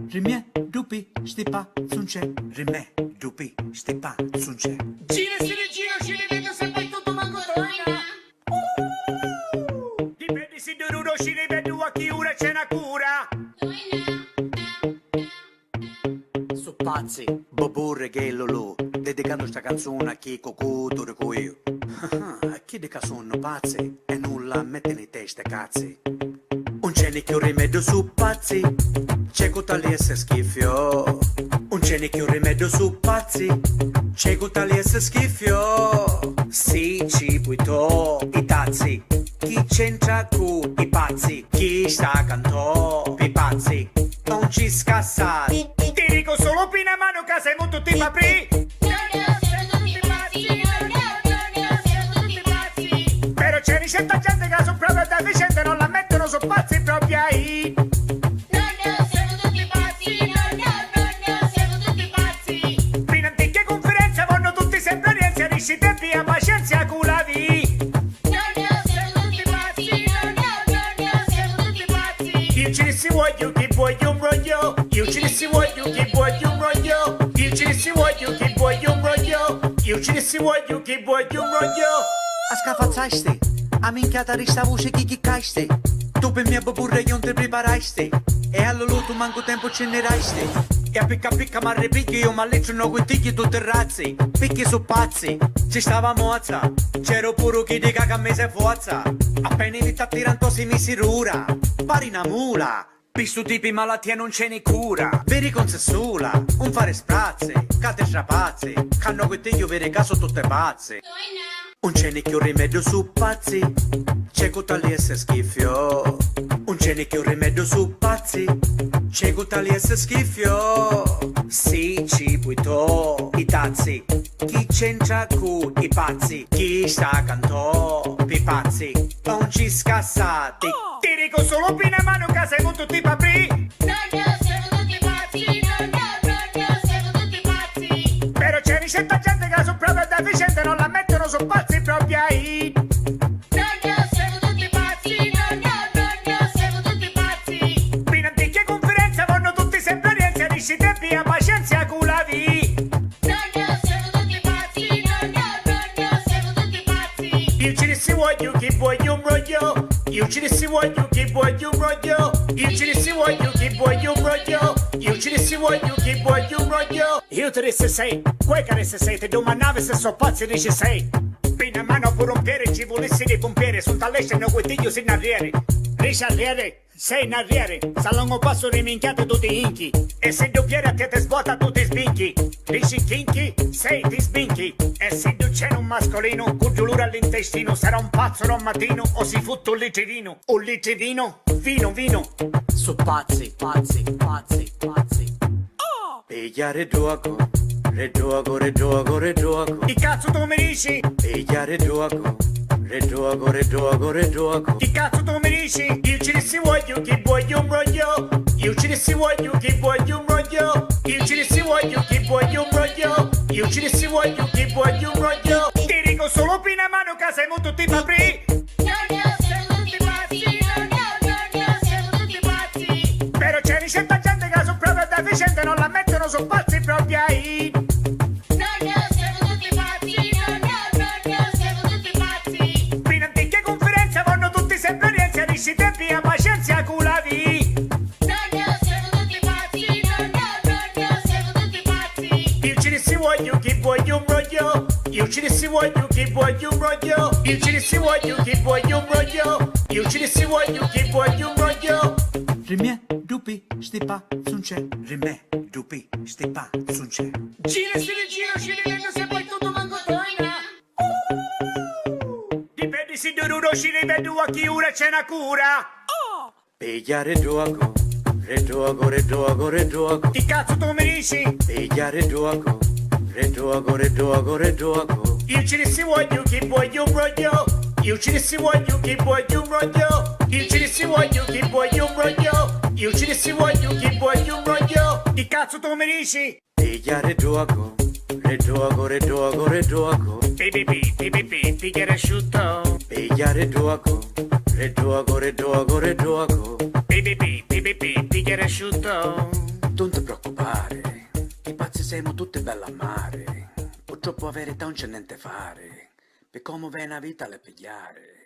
Rimie, dupi, stipa, sunce. Rimie, dupi, stipa, sunce. Gira si rigira, ci rivedo se poi tutto manco torna. Dipende se Dorudo ci rivedo a chi ora c'è una cura. Su pazzi, Bobo Reghello Lu, dedicando sta canzone a chi cocu durico io. A chi dica sono pazzi e nulla mette in testa cazzi. Un cenicchio rimedio su pazzi, c'è tali essere schifio. Un cenicchio rimedio su pazzi, c'è tali essere schifio. Sì, ci puito, i tazzi, chi c'entra cu i pazzi, chi sta cantò, i pazzi, non ci scassa. Ti dico solo pina mano che siamo tutti papri. Però c'è di certa gente che sono proprio deficiente, non la mettono su pazzi proprio ahí. Fino a che conferenza vanno tutti sempre rienzi, risci tempi a pazienza con la vita. Io ci si voglio che voglio un roglio. Io ci si voglio che voglio un roglio. Io ci si voglio che voglio un roglio. Io ci si voglio che voglio un roglio. A scafazzaste, a minchiata rista voce chi chiccaste. Tu per mia baburra io non ti preparasti. E allora tu manco tempo ce ne resti. E a picca picca ma ripicchi io ma leccio no guiticchi tutti razzi. Picchi su pazzi, ci stava mozza. C'ero pure chi dica che a me sei forza. Appena inizia a tirare si mi si rura. Pari una mula. Visto tipi malattia non ce ne cura. Veri con se sola, un fare sprazze. Cate strapazze, canno che te io vere caso tutte pazze. Un cenicchio rimedio su pazzi, c'è tali essere schifio. Un cenicchio rimedio su pazzi, c'è tali essere schifio. Sì, ci puito, i tazzi, chi c'entra cu i pazzi, chi sta cantò, i pazzi, non ci scassati. Ti dico solo pina mano che siamo tutti papri. Però c'è di certa gente che sono proprio deficiente, non la mettono su pazzi proprio ahí. Fino a che conferenza vanno tutti sempre rienzi, risci tempi a pazienza con la vita. Io ci si voglio che voglio un roglio. Io ci si voglio che voglio un roglio. Io ci si voglio che voglio un roglio. Io ci si voglio che voglio un roglio. Io te ne sei, quei che ne sei, te domandavo se so pazzi dici sei. Pina mano per rompere, ci volessi di pompiere, sul talesce no guidiglio sin arriere. Riesci arriere, sei in arriere, salongo passo riminchiate tutti inchi. E se doppiere a te te svuota tu ti sbinchi. Dici kinky, sei ti sbinchi. E se tu c'è un mascolino, con giulura all'intestino, sarà un pazzo da un mattino, o si fotte un litrino, vino, vino. Su pazzi, pazzi, pazzi, pazzi. Pigliare gioco, regioco, regioco, regioco. Chi cazzo tu mi dici? Pigliare gioco, regioco, regioco, regioco. Chi cazzo tu mi dici? Io ci si voglio che voglio un roglio. Io ci si voglio che voglio un roglio. Io ci si voglio che voglio un roglio. Io ci si voglio che voglio un roglio. Ti dico solo pina mano che siamo tutti papri. Però c'è di certa gente che sono proprio deficiente, non la mettono su pazzi proprio ahí. Fino a che conferenza vanno tutti sempre rienzi, risci tempi a pazienza con la vita. Io ci si voglio che voglio un roglio. Io ci si voglio che voglio un roglio. Io ci si voglio che voglio un roglio. Io ci si voglio che voglio un roglio. Rimie, dupi, stipa, sunce. Rimie, dupi, stipa, sunce. Gira si rigira, ci rivedo se poi tutto manco torna. Dipende se Dorudo ci rivedo a chi ora c'è una cura. Pigliare gioco, regioco, regioco, regioco. Chi cazzo tu mi dici? Pigliare gioco, regioco, regioco, regioco. Io ci si voglio che voglio un roglio. Io ci si voglio che voglio un roglio. Io ci si voglio che voglio un roglio. Io ci si voglio che voglio un roglio. Chi cazzo tu mi dici? Pigliare gioco, regioco, regioco, regioco. Pigliare asciutto. Pigliare gioco, Re gioco. Bicchiere asciutto. Non ti preoccupare, i pazzi siamo tutti belli a mare. Purtroppo la verità non c'è niente fare, per come viene la vita le pigliare.